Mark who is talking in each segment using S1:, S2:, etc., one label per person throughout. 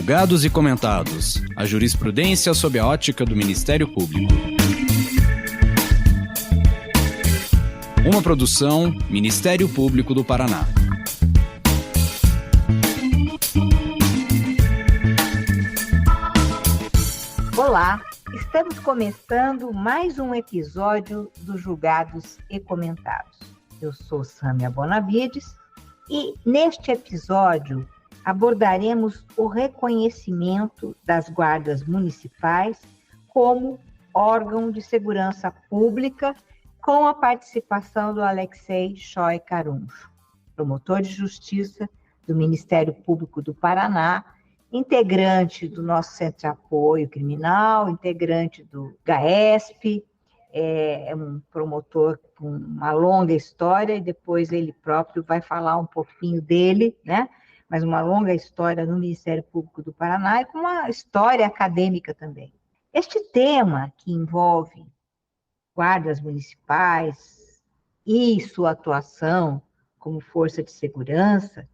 S1: Julgados e comentados. A jurisprudência sob a ótica do Ministério Público. Uma produção Ministério Público do Paraná.
S2: Olá, estamos começando mais um episódio do Julgados e Comentados. Eu sou Sâmia Bonavides e neste episódio abordaremos o reconhecimento das guardas municipais como órgão de segurança pública com a participação do Alexei Choi Caruncho, promotor de justiça do Ministério Público do Paraná, integrante do nosso Centro de Apoio Criminal, integrante do GAESP, é um promotor com uma longa história e depois ele próprio vai falar um pouquinho dele, né? Mas uma longa história no Ministério Público do Paraná e com uma história acadêmica também. Este tema que envolve guardas municipais e sua atuação como força de segurança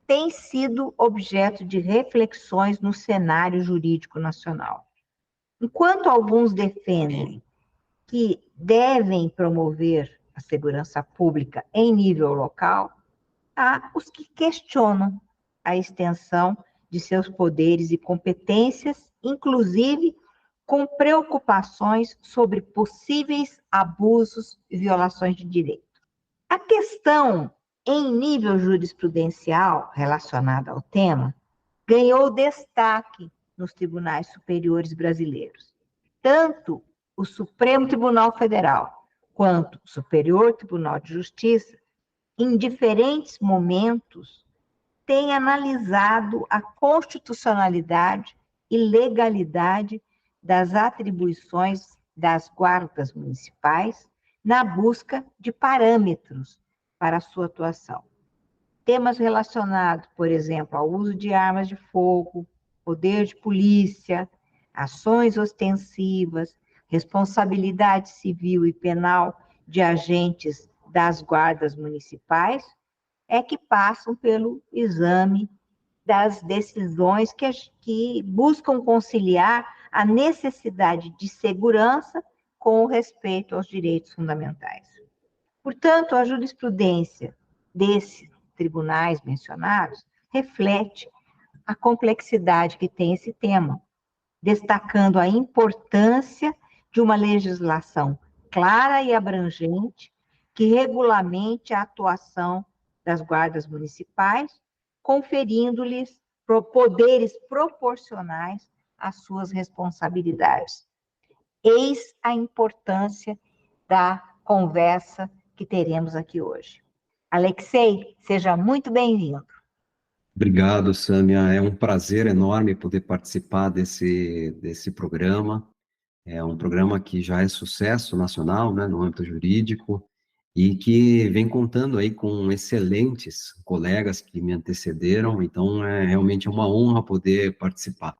S2: tem sido objeto de reflexões no cenário jurídico nacional. Enquanto alguns defendem que devem promover a segurança pública em nível local, há os que questionam a extensão de seus poderes e competências, inclusive com preocupações sobre possíveis abusos e violações de direito. A questão em nível jurisprudencial relacionada ao tema ganhou destaque nos tribunais superiores brasileiros. Tanto o Supremo Tribunal Federal quanto o Superior Tribunal de Justiça, em diferentes momentos, têm analisado a constitucionalidade e legalidade das atribuições das guardas municipais na busca de parâmetros para a sua atuação. Temas relacionados, por exemplo, ao uso de armas de fogo, poder de polícia, ações ostensivas, responsabilidade civil e penal de agentes das guardas municipais, é que passam pelo exame das decisões que buscam conciliar a necessidade de segurança com o respeito aos direitos fundamentais. Portanto, a jurisprudência desses tribunais mencionados reflete a complexidade que tem esse tema, destacando a importância de uma legislação clara e abrangente que regulamente a atuação das guardas municipais, conferindo-lhes poderes proporcionais às suas responsabilidades. Eis a importância da conversa que teremos aqui hoje. Alexei, seja muito bem-vindo.
S3: Obrigado, Sâmia. É um prazer enorme poder participar desse programa. É um programa que já é sucesso nacional, né, no âmbito jurídico e que vem contando aí com excelentes colegas que me antecederam, então realmente uma honra poder participar.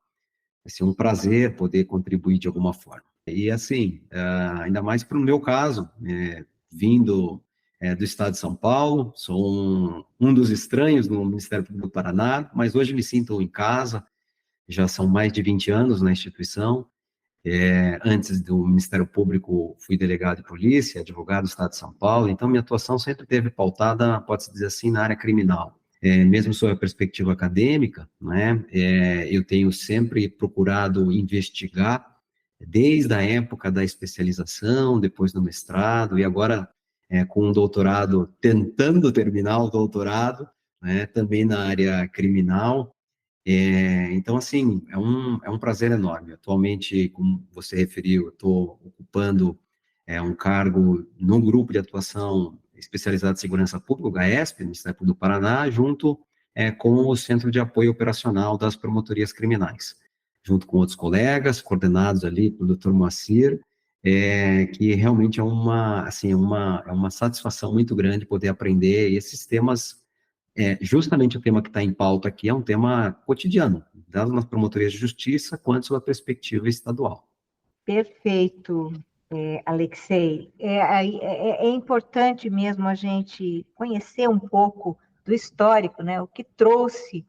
S3: Vai ser um prazer poder contribuir de alguma forma. E assim, ainda mais para o meu caso, vindo do estado de São Paulo, sou um dos estranhos no Ministério Público do Paraná, mas hoje me sinto em casa, já são mais de 20 anos na instituição. Antes do Ministério Público, fui delegado de polícia, advogado do Estado de São Paulo, então minha atuação sempre teve pautada, pode-se dizer assim, na área criminal. Mesmo sob a perspectiva acadêmica, né, eu tenho sempre procurado investigar, desde a época da especialização, depois do mestrado, e agora com o doutorado, tentando terminar o doutorado, né, também na área criminal. Então, assim, é um prazer enorme. Atualmente, como você referiu, eu estou ocupando um cargo no grupo de atuação especializado em segurança pública, o GAESP, no Ministério Público do Paraná, junto com o Centro de Apoio Operacional das Promotorias Criminais, junto com outros colegas, coordenados ali pelo Dr. Moacir, que realmente é uma satisfação muito grande poder aprender esses temas. Justamente o tema que está em pauta aqui é um tema cotidiano, tanto nas promotorias de justiça quanto sob a perspectiva estadual.
S2: Perfeito, Alexei. É importante mesmo a gente conhecer um pouco do histórico, né? O que trouxe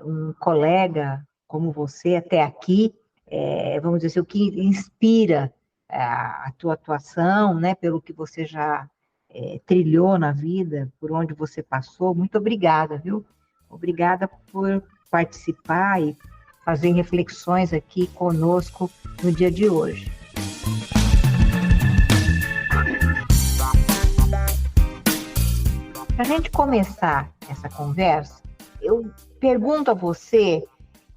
S2: um colega como você até aqui, vamos dizer assim, o que inspira a tua atuação, né, pelo que você já trilhou na vida, por onde você passou. Muito obrigada, viu? Obrigada por participar e fazer reflexões aqui conosco no dia de hoje. Para a gente começar essa conversa, eu pergunto a você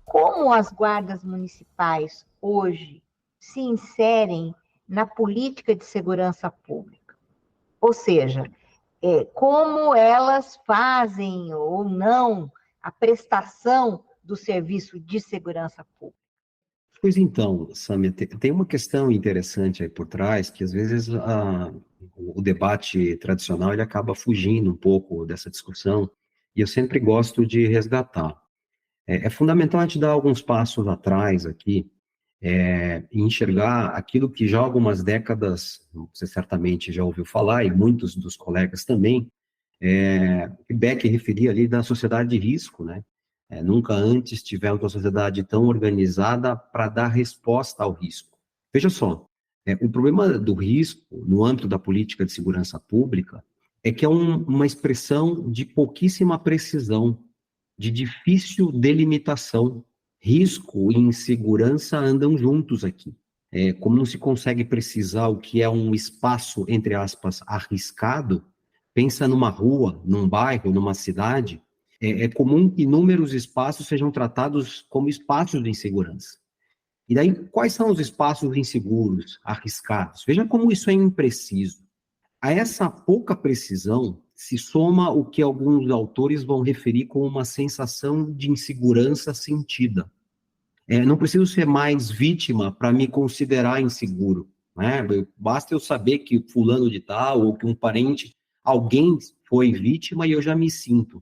S2: como as guardas municipais hoje se inserem na política de segurança pública. Ou seja, como elas fazem ou não a prestação do serviço de segurança pública.
S3: Pois então, Samia, tem uma questão interessante aí por trás, que às vezes o debate tradicional ele acaba fugindo um pouco dessa discussão, e eu sempre gosto de resgatar. É fundamental a gente dar alguns passos atrás aqui, e enxergar aquilo que já há algumas décadas, você certamente já ouviu falar, e muitos dos colegas também, Beck referia ali da sociedade de risco, né? Nunca antes tivemos uma sociedade tão organizada para dar resposta ao risco. Veja só, o problema do risco, no âmbito da política de segurança pública, é que é uma expressão de pouquíssima precisão, de difícil delimitação. Risco e insegurança andam juntos aqui. Como não se consegue precisar o que é um espaço, entre aspas, arriscado, pensa numa rua, num bairro, numa cidade, é comum que inúmeros espaços sejam tratados como espaços de insegurança. E daí, quais são os espaços inseguros, arriscados? Veja como isso é impreciso. A essa pouca precisão se soma o que alguns autores vão referir como uma sensação de insegurança sentida. Não preciso ser mais vítima para me considerar inseguro, né? Basta eu saber que fulano de tal, ou que um parente, alguém foi vítima e eu já me sinto.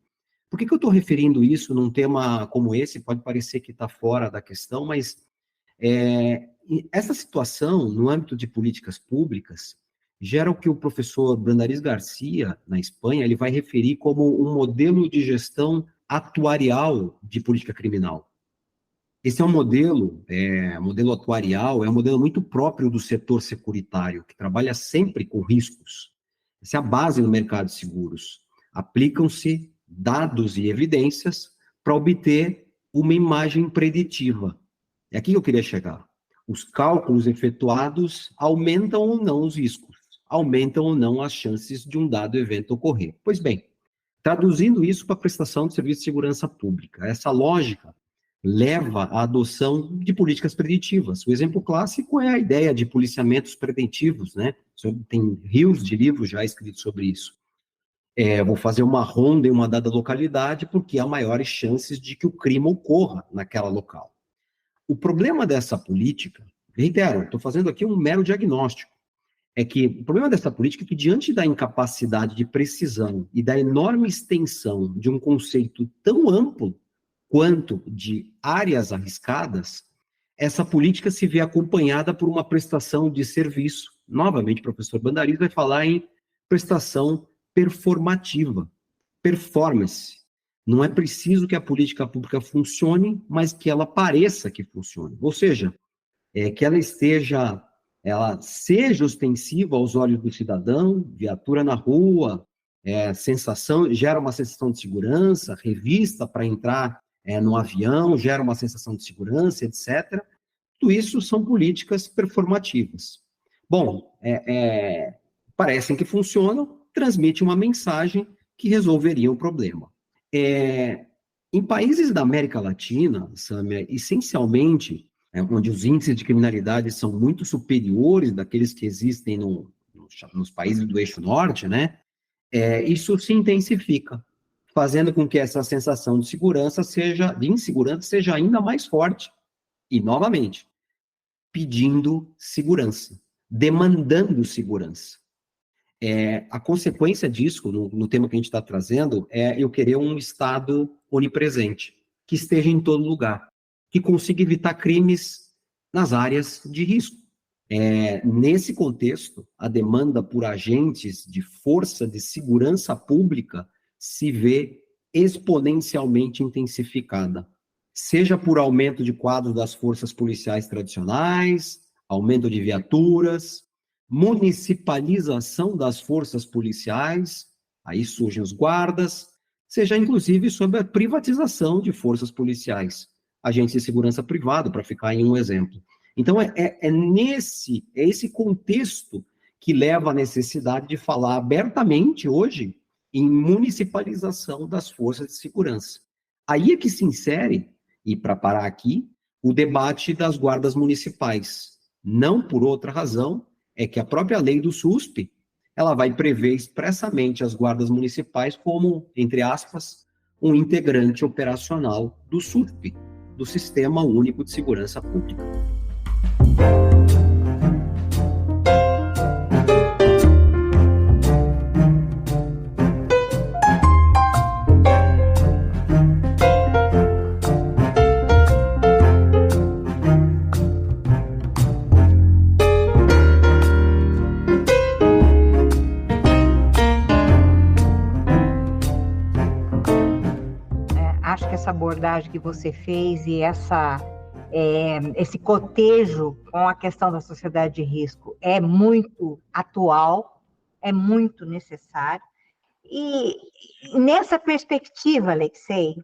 S3: Por que eu estou referindo isso num tema como esse? Pode parecer que está fora da questão, mas essa situação, no âmbito de políticas públicas, gera o que o professor Brandariz Garcia, na Espanha, ele vai referir como um modelo de gestão atuarial de política criminal. Esse é um modelo atuarial, é um modelo muito próprio do setor securitário, que trabalha sempre com riscos. Essa é a base do mercado de seguros. Aplicam-se dados e evidências para obter uma imagem preditiva. É aqui que eu queria chegar. Os cálculos efetuados aumentam ou não os riscos, aumentam ou não as chances de um dado evento ocorrer. Pois bem, traduzindo isso para a prestação de serviço de segurança pública, essa lógica leva à adoção de políticas preditivas. O exemplo clássico é a ideia de policiamentos preventivos, né? Tem rios de livros já escritos sobre isso. Vou fazer uma ronda em uma dada localidade porque há maiores chances de que o crime ocorra naquela local. O problema dessa política, reitero, estou fazendo aqui um mero diagnóstico, o problema dessa política é que, diante da incapacidade de precisão e da enorme extensão de um conceito tão amplo quanto de áreas arriscadas, essa política se vê acompanhada por uma prestação de serviço. Novamente, o professor Brandariz vai falar em prestação performativa, performance. Não é preciso que a política pública funcione, mas que ela pareça que funcione. Ou seja, que ela seja ostensiva aos olhos do cidadão, viatura na rua, gera uma sensação de segurança, revista para entrar no avião, gera uma sensação de segurança, etc. Tudo isso são políticas performativas. Bom, parecem que funcionam, transmitem uma mensagem que resolveria o problema. Em países da América Latina, Samia, essencialmente, onde os índices de criminalidade são muito superiores daqueles que existem nos países do eixo norte, né? Isso se intensifica, fazendo com que essa sensação de insegurança seja ainda mais forte. E, novamente, pedindo segurança, demandando segurança. A consequência disso, no tema que a gente está trazendo, é eu querer um Estado onipresente, que esteja em todo lugar, que consiga evitar crimes nas áreas de risco. Nesse contexto, a demanda por agentes de força de segurança pública se vê exponencialmente intensificada, seja por aumento de quadros das forças policiais tradicionais, aumento de viaturas, municipalização das forças policiais, aí surgem os guardas, seja inclusive sobre a privatização de forças policiais, agentes de segurança privado, para ficar em um exemplo. Então, é esse contexto que leva à necessidade de falar abertamente hoje em municipalização das forças de segurança. Aí é que se insere, e para parar aqui, o debate das guardas municipais. Não por outra razão, é que a própria lei do SUSP, ela vai prever expressamente as guardas municipais como, entre aspas, um integrante operacional do SUSP, do Sistema Único de Segurança Pública.
S2: Acho que essa abordagem que você fez e esse cotejo com a questão da sociedade de risco é muito atual, é muito necessário. E nessa perspectiva, Alexei,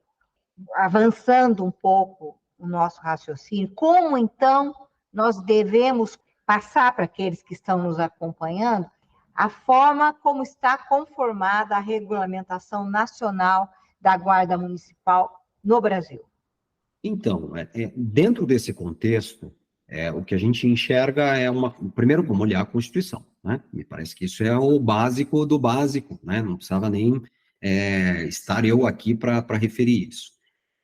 S2: avançando um pouco o nosso raciocínio, como então nós devemos passar para aqueles que estão nos acompanhando a forma como está conformada a regulamentação nacional da Guarda Municipal no Brasil?
S3: Então, dentro desse contexto, o que a gente enxerga primeiro, como olhar a Constituição, né? Me parece que isso é o básico do básico, né? Não precisava nem estar eu aqui para referir isso.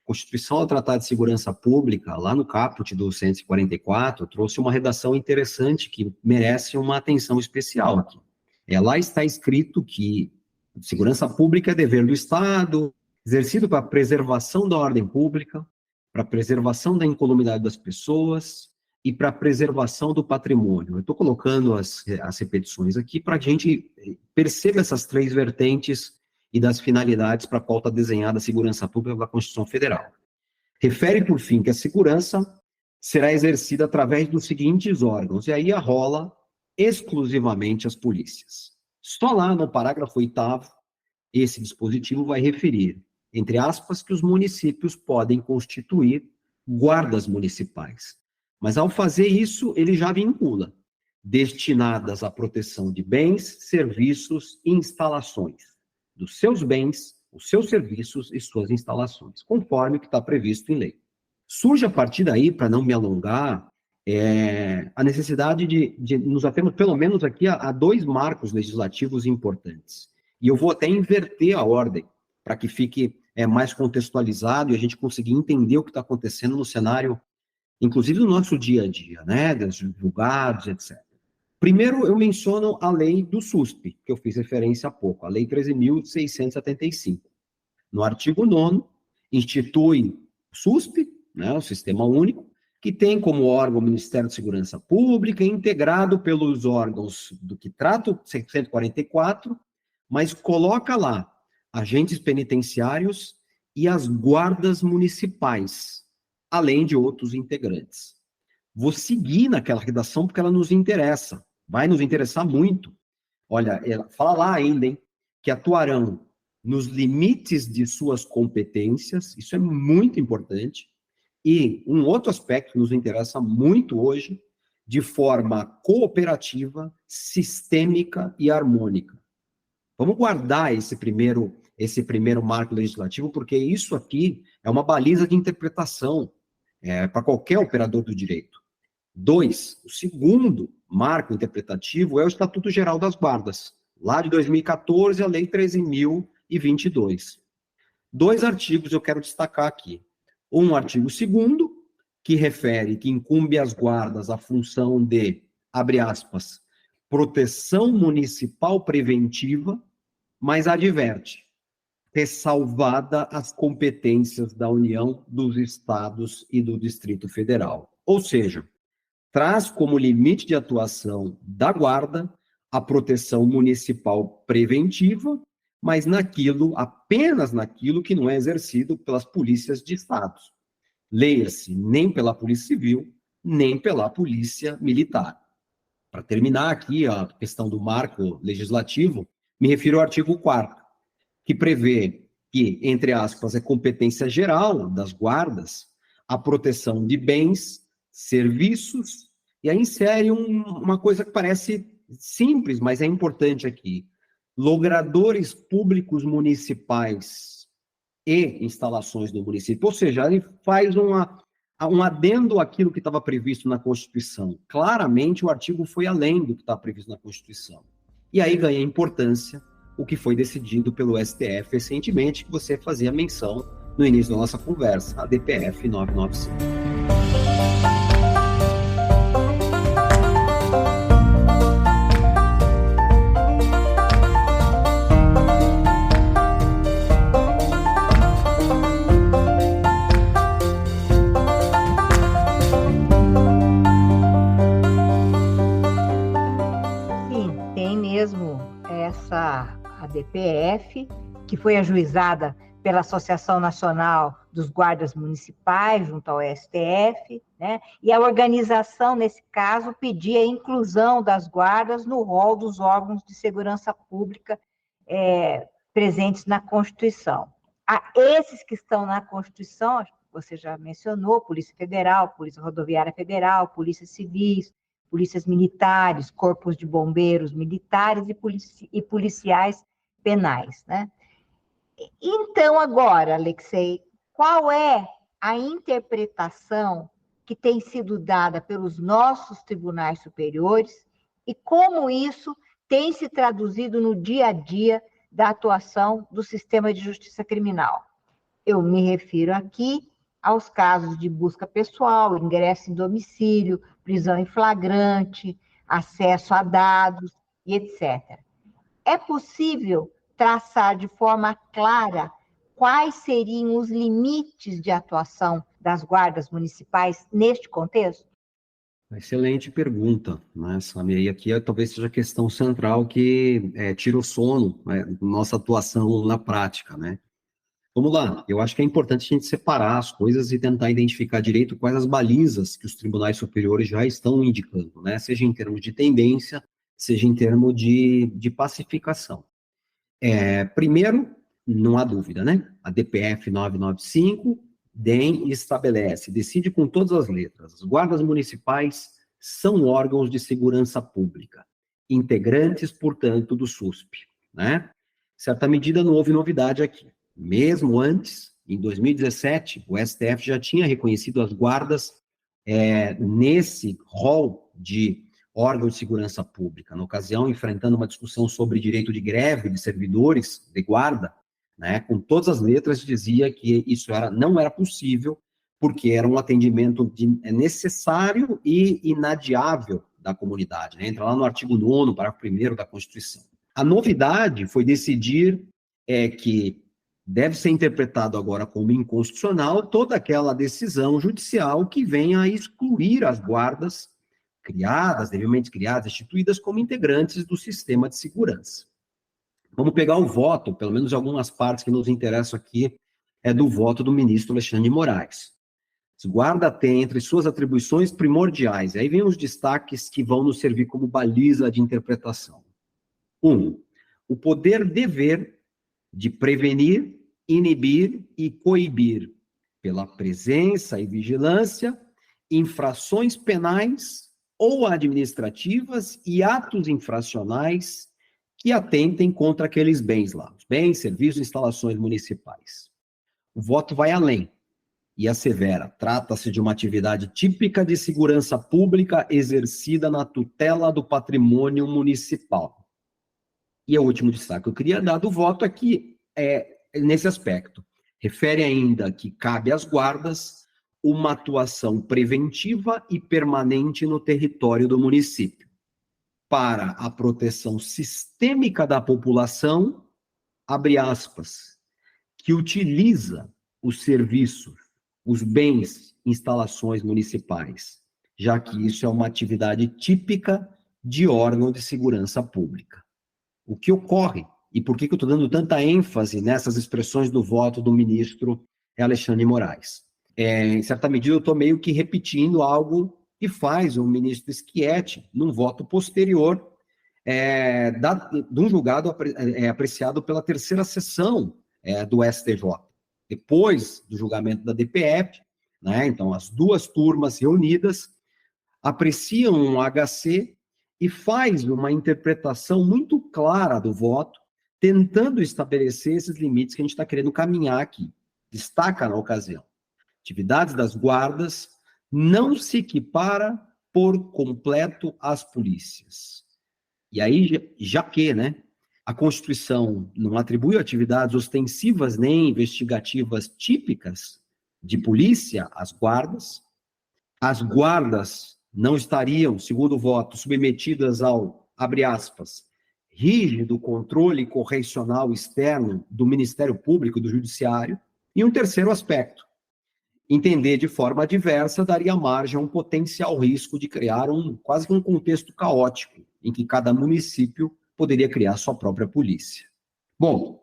S3: A Constituição, ao tratar de segurança pública, lá no caput do 144, trouxe uma redação interessante que merece uma atenção especial aqui. Lá está escrito que segurança pública é dever do Estado, exercido para a preservação da ordem pública, para a preservação da incolumidade das pessoas e para a preservação do patrimônio. Eu estou colocando as repetições aqui para que a gente perceba essas três vertentes e das finalidades para a qual está desenhada a segurança pública da Constituição Federal. Refere, por fim, que a segurança será exercida através dos seguintes órgãos, e aí arrola exclusivamente as polícias. Só lá no parágrafo 8º, esse dispositivo vai referir, entre aspas, que os municípios podem constituir guardas municipais. Mas, ao fazer isso, ele já vincula, destinadas à proteção de bens, serviços e instalações, dos seus bens, os seus serviços e suas instalações, conforme o que está previsto em lei. Surge a partir daí, para não me alongar, a necessidade de nos atermos, pelo menos aqui, a dois marcos legislativos importantes. E eu vou até inverter a ordem, para que fique mais contextualizado e a gente conseguir entender o que está acontecendo no cenário, inclusive no nosso dia a dia, né, dos julgados, etc. Primeiro, eu menciono a lei do SUSP, que eu fiz referência há pouco, a lei 13.675. No artigo 9º, institui o SUSP, né, o Sistema Único, que tem como órgão o Ministério da Segurança Pública, integrado pelos órgãos do que trata o 144, mas coloca lá agentes penitenciários e as guardas municipais, além de outros integrantes. Vou seguir naquela redação porque ela nos interessa, vai nos interessar muito. Olha, ela fala lá ainda, hein, que atuarão nos limites de suas competências, isso é muito importante, e um outro aspecto que nos interessa muito hoje, de forma cooperativa, sistêmica e harmônica. Vamos guardar esse primeiro marco legislativo, porque isso aqui é uma baliza de interpretação para qualquer operador do direito. 2, o segundo marco interpretativo é o Estatuto Geral das Guardas, lá de 2014, a Lei 13.022. 2 artigos eu quero destacar aqui. Um artigo 2º, que refere que incumbe às guardas a função de, abre aspas, proteção municipal preventiva, mas adverte, ressalvada as competências da União, dos Estados e do Distrito Federal. Ou seja, traz como limite de atuação da guarda a proteção municipal preventiva, mas apenas naquilo que não é exercido pelas polícias de Estado. Leia-se, nem pela Polícia Civil, nem pela Polícia Militar. Para terminar aqui a questão do marco legislativo, me refiro ao artigo 4º, que prevê que, entre aspas, é competência geral das guardas a proteção de bens, serviços, e aí insere uma coisa que parece simples, mas é importante aqui. Logradores públicos municipais e instalações do município, ou seja, ele faz um adendo àquilo que estava previsto na Constituição. Claramente, o artigo foi além do que está previsto na Constituição. E aí ganha importância o que foi decidido pelo STF recentemente, que você fazia menção no início da nossa conversa, a DPF 995.
S2: A DPF, que foi ajuizada pela Associação Nacional dos Guardas Municipais, junto ao STF, né? E a organização, nesse caso, pedia a inclusão das guardas no rol dos órgãos de segurança pública presentes na Constituição. Esses que estão na Constituição, você já mencionou, Polícia Federal, Polícia Rodoviária Federal, Polícia Civis, polícias militares, corpos de bombeiros militares e policiais penais, né? Então, agora, Alexei, qual é a interpretação que tem sido dada pelos nossos tribunais superiores e como isso tem se traduzido no dia a dia da atuação do sistema de justiça criminal? Eu me refiro aqui aos casos de busca pessoal, ingresso em domicílio, prisão em flagrante, acesso a dados e etc. É possível traçar de forma clara quais seriam os limites de atuação das guardas municipais neste contexto?
S3: Excelente pergunta, né, Sami? E aqui talvez seja a questão central que tira o sono, né, da nossa atuação na prática, né? Vamos lá, eu acho que é importante a gente separar as coisas e tentar identificar direito quais as balizas que os tribunais superiores já estão indicando, né? Seja em termos de tendência, seja em termos de pacificação. Primeiro, não há dúvida, né? A DPF 995 decide com todas as letras. As guardas municipais são órgãos de segurança pública, integrantes, portanto, do SUSP, né? Em certa medida, não houve novidade aqui. Mesmo antes, em 2017, o STF já tinha reconhecido as guardas nesse rol de órgão de segurança pública. Na ocasião, enfrentando uma discussão sobre direito de greve de servidores de guarda, né, com todas as letras, dizia que isso não era possível, porque era um atendimento necessário e inadiável da comunidade. Né? Entra lá no artigo 9º, parágrafo 1º da Constituição. A novidade foi decidir que deve ser interpretado agora como inconstitucional toda aquela decisão judicial que venha a excluir as guardas devidamente criadas, instituídas como integrantes do sistema de segurança. Vamos pegar o voto, pelo menos algumas partes que nos interessam aqui, do voto do ministro Alexandre de Moraes. A guarda tem entre suas atribuições primordiais, e aí vem os destaques que vão nos servir como baliza de interpretação. 1. O poder-dever de prevenir, inibir e coibir, pela presença e vigilância, infrações penais ou administrativas e atos infracionais que atentem contra aqueles bens lá, os bens, serviços e instalações municipais. O voto vai além e assevera: trata-se de uma atividade típica de segurança pública exercida na tutela do patrimônio municipal. E o último destaque que eu queria dar do voto aqui nesse aspecto. Refere ainda que cabe às guardas uma atuação preventiva e permanente no território do município, para a proteção sistêmica da população, abre aspas, que utiliza os serviços, os bens, instalações municipais, já que isso é uma atividade típica de órgão de segurança pública. O que ocorre, E por que eu estou dando tanta ênfase nessas expressões do voto do ministro Alexandre de Moraes? Em certa medida, eu estou meio que repetindo algo que faz o ministro Schietti num voto posterior de um julgado apreciado pela terceira sessão do STJ. Depois do julgamento da DPF, né, então as duas turmas reunidas apreciam um HC e faz uma interpretação muito clara do voto, tentando estabelecer esses limites que a gente está querendo caminhar aqui. Destaca na ocasião: atividades das guardas não se equipara por completo às polícias. E aí, já que, né, a Constituição não atribui atividades ostensivas nem investigativas típicas de polícia às guardas, as guardas não estariam, segundo o voto, submetidas ao, abre aspas, rígido controle correcional externo do Ministério Público e do Judiciário. E um terceiro aspecto: entender de forma adversa daria margem a um potencial risco de criar quase que um contexto caótico, em que cada município poderia criar sua própria polícia. Bom,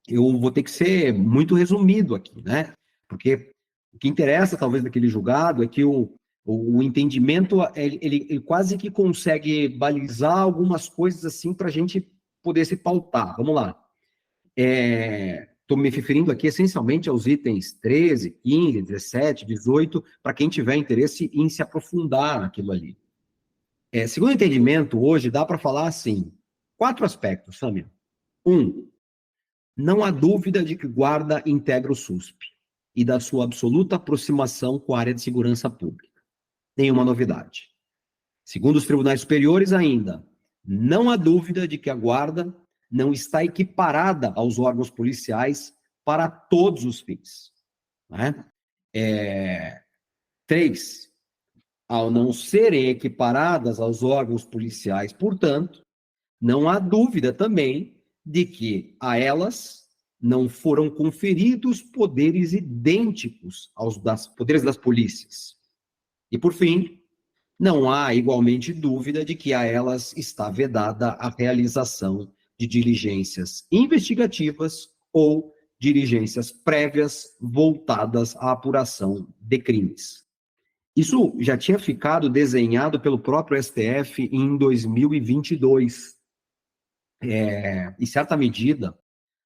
S3: eu vou ter que ser muito resumido aqui, né? Porque o que interessa, talvez, daquele julgado é que o entendimento, ele quase que consegue balizar algumas coisas assim para a gente poder se pautar. Vamos lá. Estou me referindo aqui essencialmente aos itens 13, 15, 17, 18, para quem tiver interesse em se aprofundar naquilo ali. Segundo o entendimento, hoje dá para falar assim, 4 aspectos, Samia. 1, não há dúvida de que guarda integra o SUSP e da sua absoluta aproximação com a área de segurança pública. Nenhuma novidade. Segundo os tribunais superiores ainda, não há dúvida de que a guarda não está equiparada aos órgãos policiais para todos os fins. Né? 3, ao não serem equiparadas aos órgãos policiais, portanto, não há dúvida também de que a elas não foram conferidos poderes idênticos aos poderes das polícias. E, por fim, não há igualmente dúvida de que a elas está vedada a realização de diligências investigativas ou diligências prévias voltadas à apuração de crimes. Isso já tinha ficado desenhado pelo próprio STF em 2022. Em certa medida,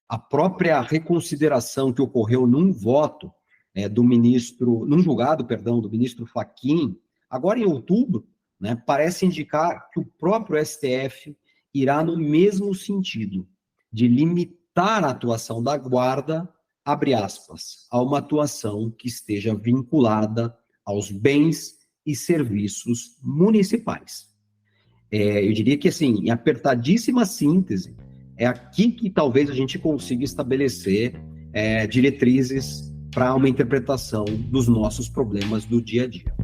S3: a própria reconsideração que ocorreu num voto num julgado, do ministro Fachin, agora em outubro, né, parece indicar que o próprio STF irá no mesmo sentido, de limitar a atuação da guarda, abre aspas, a uma atuação que esteja vinculada aos bens e serviços municipais. Eu diria que, assim, em apertadíssima síntese, é aqui que talvez a gente consiga estabelecer diretrizes para uma interpretação dos nossos problemas do dia a dia.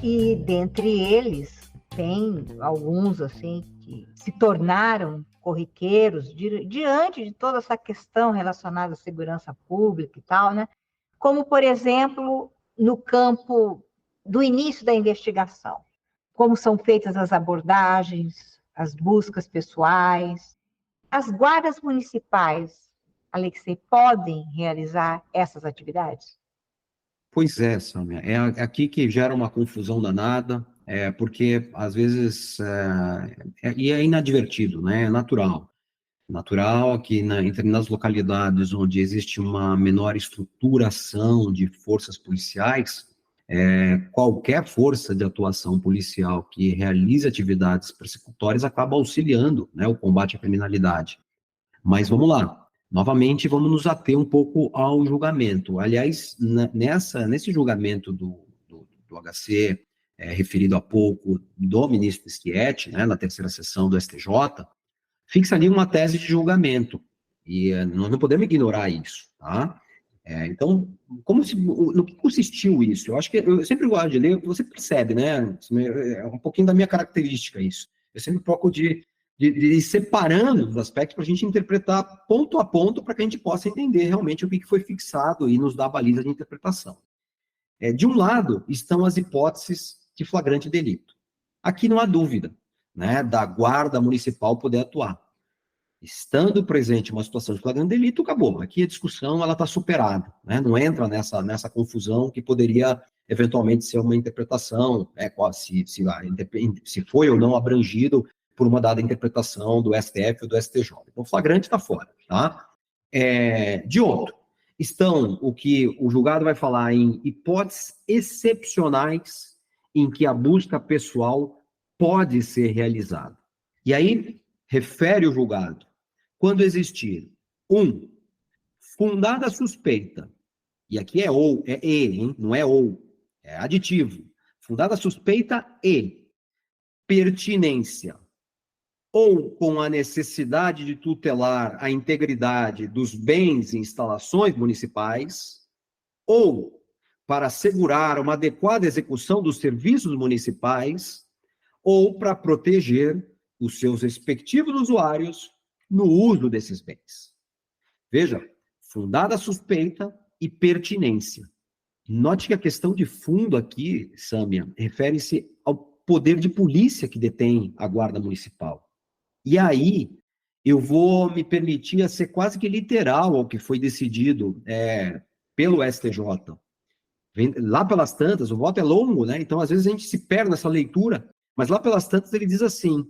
S2: E dentre eles, tem alguns assim que se tornaram corriqueiros diante de toda essa questão relacionada à segurança pública e tal, né? Como, por exemplo, no campo do início da investigação, como são feitas as abordagens, as buscas pessoais. As guardas municipais, Alexei, podem realizar essas atividades?
S3: Pois é, Sâmia, é aqui que gera uma confusão danada, porque às vezes e é inadvertido, né? É natural. Natural que nas localidades onde existe uma menor estruturação de forças policiais, qualquer força de atuação policial que realize atividades persecutórias acaba auxiliando, né, o combate à criminalidade. Mas vamos lá. Novamente, vamos nos ater um pouco ao julgamento. Aliás, nesse julgamento do HC, referido há pouco, do ministro Schietti, né, na terceira sessão do STJ, fixa ali uma tese de julgamento. E nós não podemos ignorar isso, tá? Então, no que consistiu isso? Eu acho que eu sempre gosto de ler, você percebe, né? É um pouquinho da minha característica isso. Eu sempre procuro de ir separando os aspectos para a gente interpretar ponto a ponto para que a gente possa entender realmente o que foi fixado e nos dar baliza de interpretação. De um lado, estão as hipóteses de flagrante delito. Aqui não há dúvida, né, da guarda municipal poder atuar. Estando presente uma situação de flagrante delito, acabou. Aqui a discussão está superada, né? Não entra nessa confusão que poderia eventualmente ser uma interpretação, se foi ou não abrangido por uma dada interpretação do STF ou do STJ. Então, flagrante está fora. Tá? De outro, estão o que o julgado vai falar em hipóteses excepcionais em que a busca pessoal pode ser realizada. E aí, refere o julgado, quando existir, fundada suspeita, e aqui é ou, é e, hein? Não é ou, é aditivo, fundada suspeita e pertinência, ou com a necessidade de tutelar a integridade dos bens e instalações municipais, ou para assegurar uma adequada execução dos serviços municipais, ou para proteger os seus respectivos usuários no uso desses bens. Veja, fundada suspeita e pertinência. Note que a questão de fundo aqui, Sâmia, refere-se ao poder de polícia que detém a Guarda Municipal. E aí, eu vou me permitir a ser quase que literal ao que foi decidido pelo STJ. Lá pelas tantas, o voto é longo, né? Então, às vezes, a gente se perde nessa leitura, mas lá pelas tantas ele diz assim: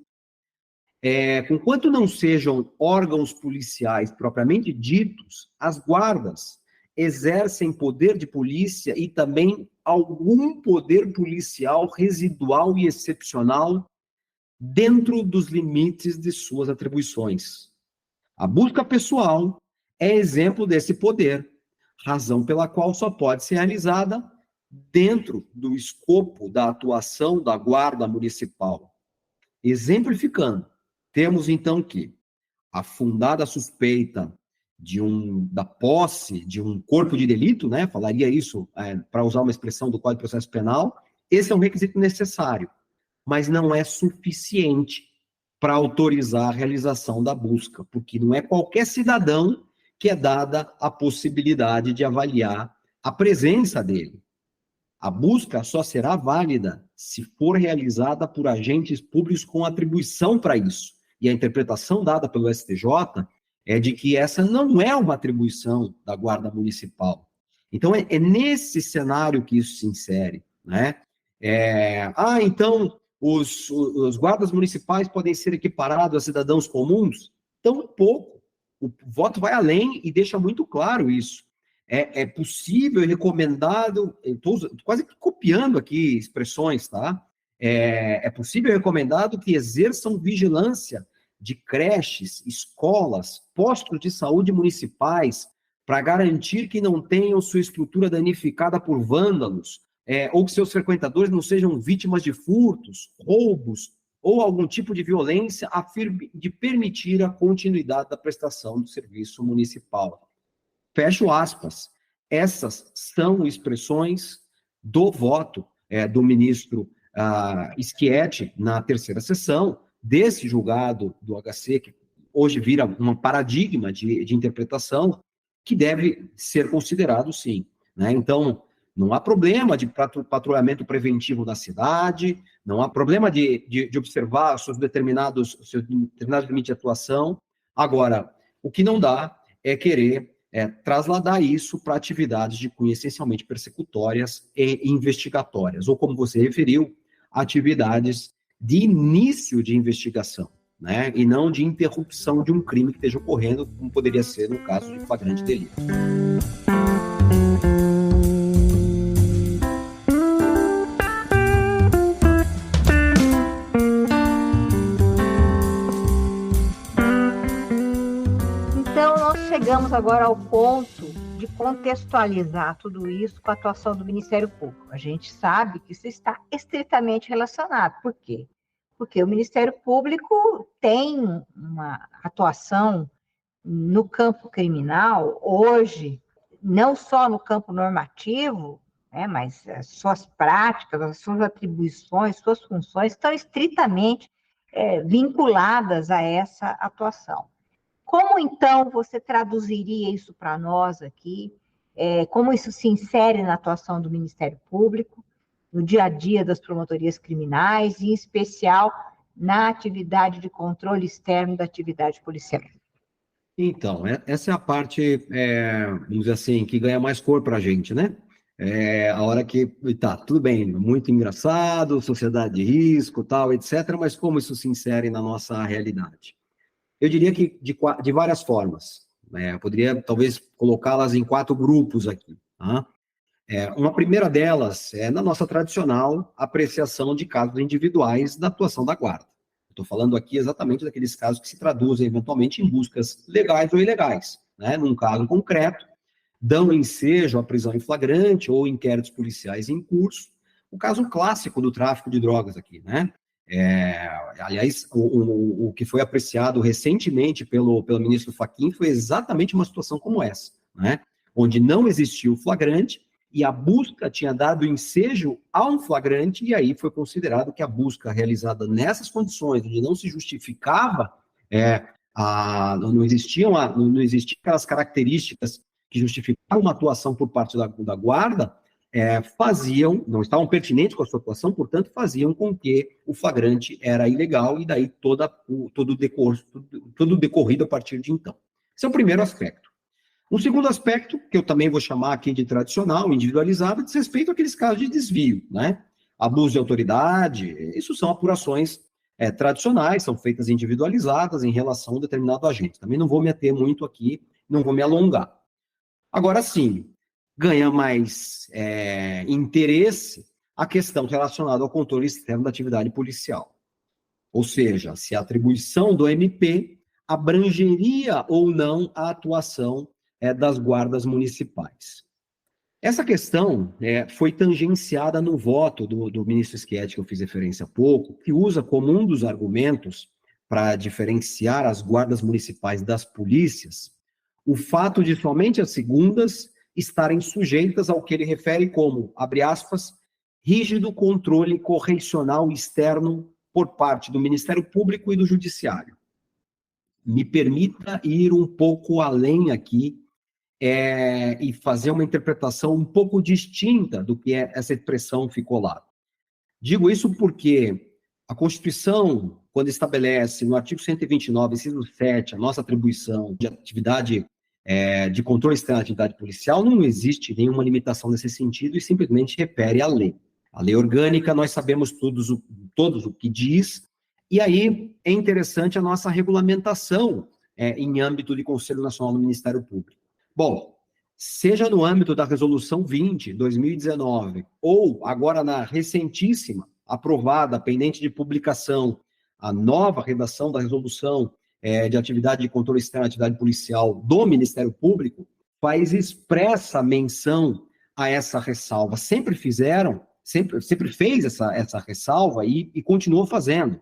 S3: conquanto não sejam órgãos policiais propriamente ditos, as guardas exercem poder de polícia e também algum poder policial residual e excepcional dentro dos limites de suas atribuições. A busca pessoal é exemplo desse poder, razão pela qual só pode ser realizada dentro do escopo da atuação da Guarda Municipal. Exemplificando, temos então que a fundada suspeita da posse de um corpo de delito, né, falaria isso para usar uma expressão do Código de Processo Penal, esse é um requisito necessário, mas não é suficiente para autorizar a realização da busca, porque não é qualquer cidadão que é dada a possibilidade de avaliar a presença dele. A busca só será válida se for realizada por agentes públicos com atribuição para isso. E a interpretação dada pelo STJ é de que essa não é uma atribuição da Guarda Municipal. Então, é nesse cenário que isso se insere, né? Então, os guardas municipais podem ser equiparados a cidadãos comuns? Tão pouco. O voto vai além e deixa muito claro isso. É possível e recomendado, estou quase copiando aqui expressões, tá? É possível e recomendado que exerçam vigilância de creches, escolas, postos de saúde municipais, para garantir que não tenham sua estrutura danificada por vândalos, ou que seus frequentadores não sejam vítimas de furtos, roubos, ou algum tipo de violência, a fim de permitir a continuidade da prestação do serviço municipal. Fecho aspas. Essas são expressões do voto do ministro Schietti na terceira sessão, desse julgado do HC, que hoje vira um paradigma de interpretação, que deve ser considerado, sim. Né? Então, não há problema de patrulhamento preventivo na cidade, não há problema de observar seus determinados limites de atuação. Agora, o que não dá é querer trasladar isso para atividades de cunho essencialmente persecutórias e investigatórias, ou, como você referiu, atividades de início de investigação, né? E não de interrupção de um crime que esteja ocorrendo, como poderia ser no caso de flagrante delito.
S2: Chegamos agora ao ponto de contextualizar tudo isso com a atuação do Ministério Público. A gente sabe que isso está estritamente relacionado. Por quê? Porque o Ministério Público tem uma atuação no campo criminal, hoje, não só no campo normativo, mas as suas práticas, as suas atribuições, suas funções estão estritamente vinculadas a essa atuação. Como, então, você traduziria isso para nós aqui? Como isso se insere na atuação do Ministério Público, no dia a dia das promotorias criminais, e em especial na atividade de controle externo da atividade policial?
S3: Então, essa é a parte, vamos dizer assim, que ganha mais cor para a gente, né? A hora que, tá, tudo bem, muito engraçado, sociedade de risco, tal, etc., mas como isso se insere na nossa realidade? Eu diria que de várias formas. Eu poderia, talvez, colocá-las em 4 grupos aqui. Tá? Uma primeira delas é na nossa tradicional apreciação de casos individuais da atuação da guarda. Estou falando aqui exatamente daqueles casos que se traduzem, eventualmente, em buscas legais ou ilegais. Né? Num caso concreto, dão ensejo à prisão em flagrante ou inquéritos policiais em curso. O caso clássico do tráfico de drogas aqui, né? Aliás, o que foi apreciado recentemente pelo ministro Fachin foi exatamente uma situação como essa, né? Onde não existiu flagrante e a busca tinha dado ensejo a um flagrante, e aí foi considerado que a busca realizada nessas condições, onde não se justificava, não existiam aquelas características que justificavam uma atuação por parte da guarda, não estavam pertinentes com a sua atuação, portanto, faziam com que o flagrante era ilegal, e daí todo decorrido a partir de então. Esse é o primeiro aspecto. Um segundo aspecto, que eu também vou chamar aqui de tradicional, individualizado, diz respeito àqueles casos de desvio, né? Abuso de autoridade, isso são apurações tradicionais, são feitas individualizadas em relação a um determinado agente. Também não vou me ater muito aqui, não vou me alongar. Agora sim, ganha mais interesse a questão relacionada ao controle externo da atividade policial. Ou seja, se a atribuição do MP abrangeria ou não a atuação das guardas municipais. Essa questão foi tangenciada no voto do ministro Schietti, que eu fiz referência há pouco, que usa como um dos argumentos para diferenciar as guardas municipais das polícias o fato de somente as segundas estarem sujeitas ao que ele refere como, abre aspas, rígido controle correcional externo por parte do Ministério Público e do Judiciário. Me permita ir um pouco além aqui e fazer uma interpretação um pouco distinta do que essa expressão ficou lá. Digo isso porque a Constituição, quando estabelece no artigo 129, inciso 7, a nossa atribuição de atividade de controle externo da atividade policial, não existe nenhuma limitação nesse sentido e simplesmente refere à lei. A lei orgânica, nós sabemos todos o que diz, e aí é interessante a nossa regulamentação em âmbito de Conselho Nacional do Ministério Público. Bom, seja no âmbito da Resolução 20, 2019, ou agora na recentíssima, aprovada, pendente de publicação, a nova redação da Resolução de atividade de controle externo da atividade policial do Ministério Público, faz expressa menção a essa ressalva. Sempre fez essa ressalva e continuou fazendo.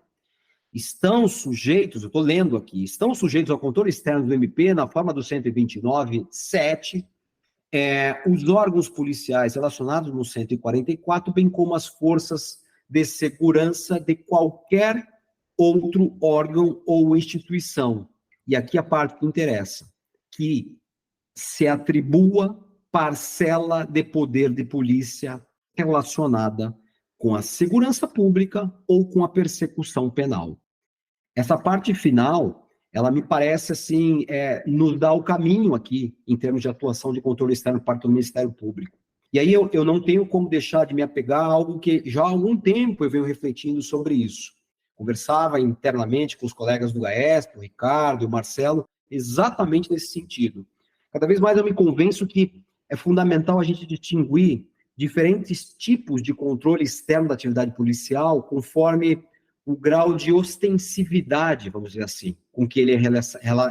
S3: Estão sujeitos, eu estou lendo aqui, estão sujeitos ao controle externo do MP, na forma do 129.7, os órgãos policiais relacionados no 144, bem como as forças de segurança de qualquer outro órgão ou instituição. E aqui a parte que interessa, que se atribua parcela de poder de polícia relacionada com a segurança pública ou com a persecução penal. Essa parte final, ela me parece, assim, nos dá o caminho aqui, em termos de atuação de controle externo por parte do Ministério Público. E aí eu não tenho como deixar de me apegar a algo que já há algum tempo eu venho refletindo sobre isso. Conversava internamente com os colegas do GAESP, o Ricardo e o Marcelo, exatamente nesse sentido. Cada vez mais eu me convenço que é fundamental a gente distinguir diferentes tipos de controle externo da atividade policial conforme o grau de ostensividade, vamos dizer assim, com que ele é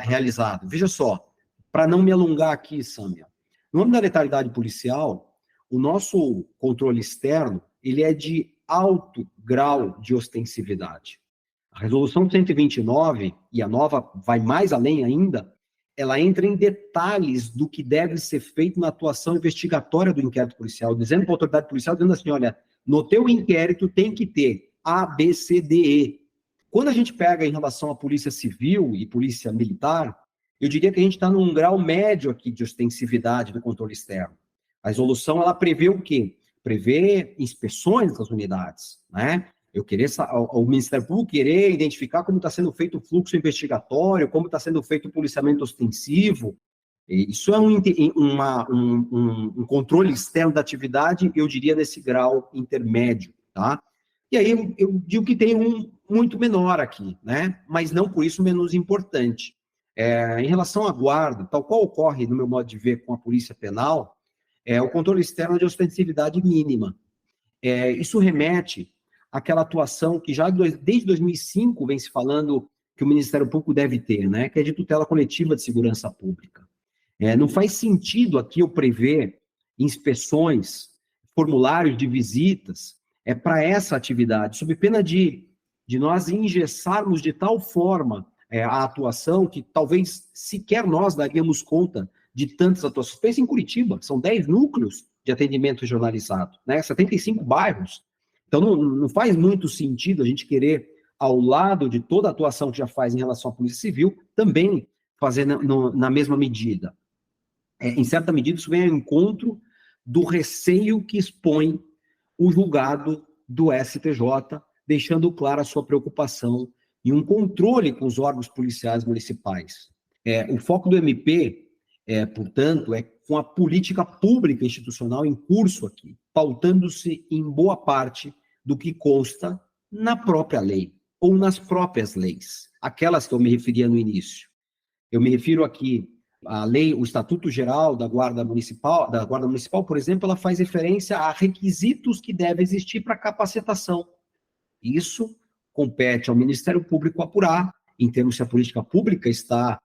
S3: realizado. Veja só, para não me alongar aqui, Sâmia, no âmbito da letalidade policial, o nosso controle externo, ele é de alto grau de ostensividade. A Resolução 129, e a nova vai mais além ainda, ela entra em detalhes do que deve ser feito na atuação investigatória do inquérito policial, dizendo para a autoridade policial, dizendo assim, olha, no teu inquérito tem que ter A, B, C, D, E. Quando a gente pega em relação à polícia civil e polícia militar, eu diria que a gente está num grau médio aqui de ostensividade do controle externo. A resolução, ela prevê o quê? Prevê inspeções das unidades, né? O Ministério Público querer identificar como está sendo feito o fluxo investigatório, como está sendo feito o policiamento ostensivo. Isso é um controle externo da atividade, eu diria, nesse grau intermédio, tá? E aí eu digo que tem um muito menor aqui, né? Mas não por isso menos importante. Em relação à guarda, tal qual ocorre, no meu modo de ver, com a polícia penal, o controle externo é de ostensividade mínima. Isso remete àquela atuação que já desde 2005 vem se falando que o Ministério Público deve ter, né? Que é de tutela coletiva de segurança pública. Não faz sentido aqui eu prever inspeções, formulários de visitas, para essa atividade, sob pena de nós engessarmos de tal forma a atuação que talvez sequer nós daríamos conta de tantas atuações. Pense em Curitiba, são 10 núcleos de atendimento jornalizado, né? 75 bairros. Então, não faz muito sentido a gente querer, ao lado de toda a atuação que já faz em relação à Polícia Civil, também fazer na mesma medida. Em certa medida, isso vem ao encontro do receio que expõe o julgado do STJ, deixando clara a sua preocupação em um controle com os órgãos policiais municipais. O foco do MP, portanto, é com a política pública institucional em curso aqui, pautando-se em boa parte do que consta na própria lei, ou nas próprias leis, aquelas que eu me referia no início. Eu me refiro aqui à lei, o Estatuto Geral da Guarda Municipal, por exemplo, ela faz referência a requisitos que devem existir para capacitação. Isso compete ao Ministério Público apurar, em termos se a política pública está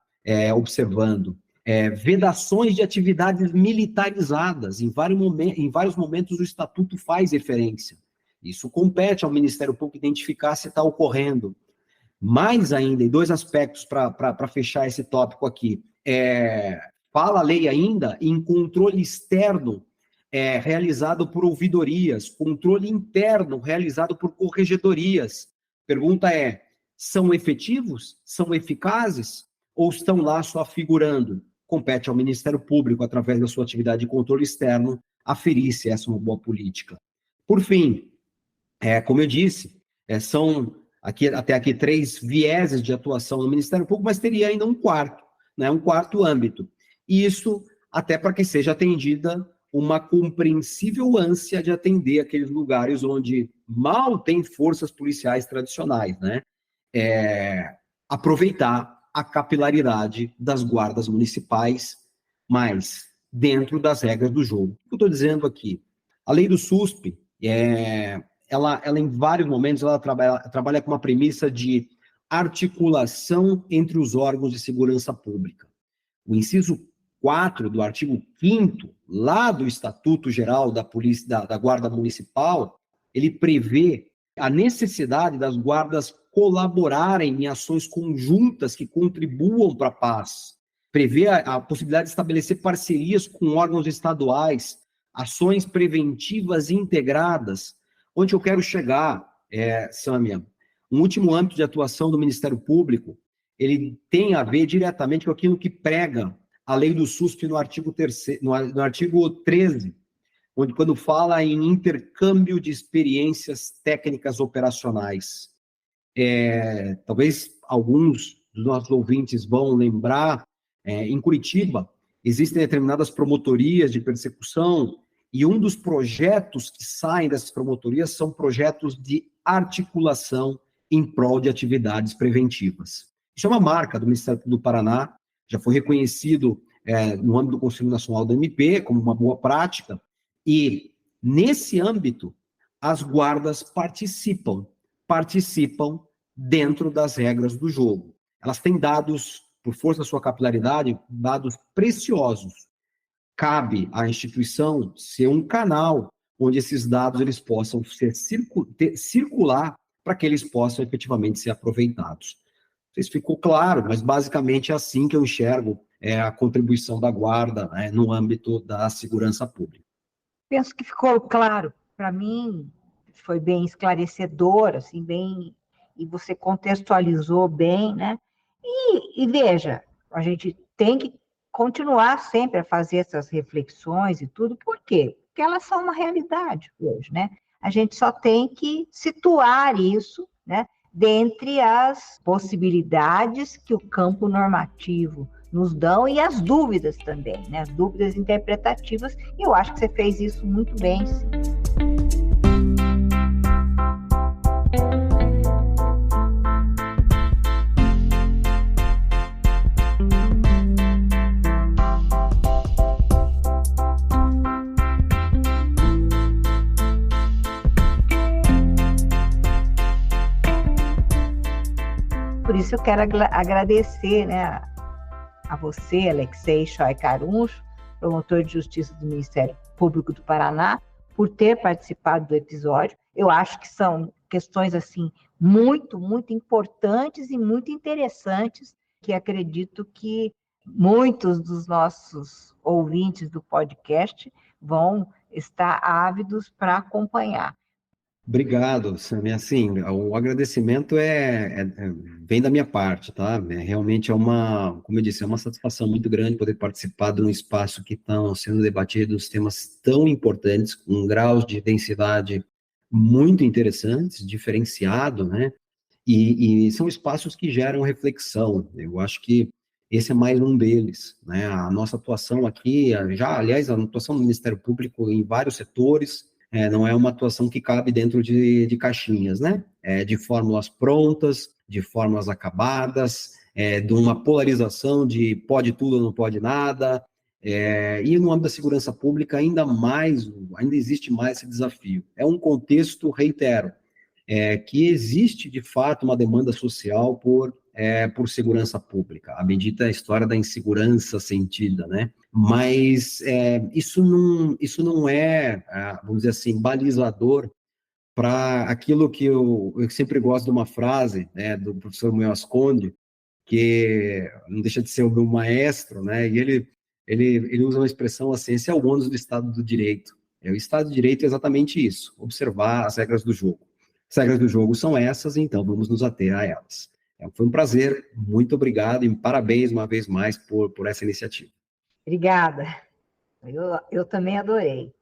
S3: observando. Vedações de atividades militarizadas, em vários momentos o Estatuto faz referência. Isso compete ao Ministério Público identificar se está ocorrendo. Mais ainda, em 2 aspectos para fechar esse tópico aqui. Fala a lei ainda em controle externo realizado por ouvidorias, controle interno realizado por corregedorias. Pergunta são efetivos? São eficazes? Ou estão lá só figurando? Compete ao Ministério Público, através da sua atividade de controle externo, aferir se essa é uma boa política. Por fim, como eu disse, são até aqui 3 vieses de atuação do Ministério Público, mas teria ainda um quarto, né, um quarto âmbito. E isso até para que seja atendida uma compreensível ânsia de atender aqueles lugares onde mal tem forças policiais tradicionais, né? Aproveitar a capilaridade das guardas municipais, mas dentro das regras do jogo. O que eu estou dizendo aqui? A lei do SUSP, ela em vários momentos, ela trabalha com uma premissa de articulação entre os órgãos de segurança pública. O inciso 4 do artigo 5º, lá do Estatuto Geral da Guarda Municipal, ele prevê a necessidade das guardas colaborarem em ações conjuntas que contribuam para a paz. Prevê a possibilidade de estabelecer parcerias com órgãos estaduais, ações preventivas integradas. Onde eu quero chegar, Sâmia, um último âmbito de atuação do Ministério Público, ele tem a ver diretamente com aquilo que prega a lei do SUSP no artigo 13, onde quando fala em intercâmbio de experiências técnicas operacionais. Talvez alguns dos nossos ouvintes vão lembrar, em Curitiba, existem determinadas promotorias de persecução, e um dos projetos que saem dessas promotorias são projetos de articulação em prol de atividades preventivas. Isso é uma marca do Ministério Público do Paraná, já foi reconhecido no âmbito do Conselho Nacional do MP como uma boa prática, e nesse âmbito as guardas participam dentro das regras do jogo. Elas têm dados, por força da sua capilaridade, dados preciosos. Cabe à instituição ser um canal onde esses dados eles possam circular para que eles possam efetivamente ser aproveitados. Não sei se ficou claro, mas basicamente é assim que eu enxergo a contribuição da guarda, né, no âmbito da segurança pública.
S2: Penso que ficou claro. Para mim, foi bem esclarecedor, assim, bem e você contextualizou bem, né? E veja, a gente tem que continuar sempre a fazer essas reflexões e tudo, por quê? Porque elas são uma realidade hoje, né? A gente só tem que situar isso, né, dentre as possibilidades que o campo normativo nos dão e as dúvidas também, né? As dúvidas interpretativas, e eu acho que você fez isso muito bem, sim. Por isso eu quero agradecer, né, a você, Alexei Choi-Caruncho, promotor de justiça do Ministério Público do Paraná, por ter participado do episódio. Eu acho que são questões assim muito, muito importantes e muito interessantes, que acredito que muitos dos nossos ouvintes do podcast vão estar ávidos para acompanhar.
S3: Obrigado, Sami. Assim, o agradecimento vem da minha parte, tá? Realmente como eu disse, é uma satisfação muito grande poder participar de um espaço que estão sendo debatidos temas tão importantes, com graus de densidade muito interessantes, diferenciado, né? E são espaços que geram reflexão. Eu acho que esse é mais um deles, né? A nossa atuação aqui, aliás, a atuação do Ministério Público em vários setores, não é uma atuação que cabe dentro de caixinhas, né? De fórmulas prontas, de fórmulas acabadas, de uma polarização de pode tudo ou não pode nada. E no âmbito da segurança pública, ainda existe mais esse desafio. É um contexto, reitero, que existe, de fato, uma demanda social por segurança pública, a bendita história da insegurança sentida, né? Mas isso não é, vamos dizer assim, balizador para aquilo que eu sempre gosto de uma frase, né, do professor Munhoz Conde, que não deixa de ser o meu maestro, né? E ele usa uma expressão assim: esse é o ônus do Estado do Direito. O Estado de Direito é exatamente isso, observar as regras do jogo. As regras do jogo são essas, então vamos nos ater a elas. Foi um prazer, muito obrigado e parabéns uma vez mais por essa iniciativa.
S2: Obrigada, eu também adorei.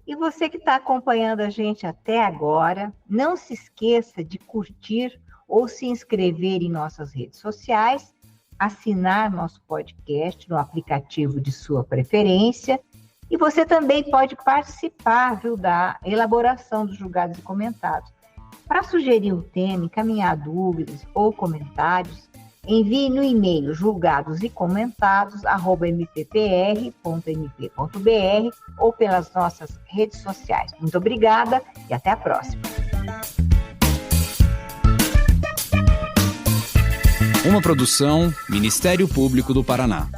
S2: E você que está acompanhando a gente até agora, não se esqueça de curtir ou se inscrever em nossas redes sociais, assinar nosso podcast no aplicativo de sua preferência, e você também pode participar, da elaboração dos julgados e comentados. Para sugerir um tema, encaminhar dúvidas ou comentários, envie no e-mail julgados-e-comentados@mppr.mp.br ou pelas nossas redes sociais. Muito obrigada e até a próxima.
S1: Uma produção Ministério Público do Paraná.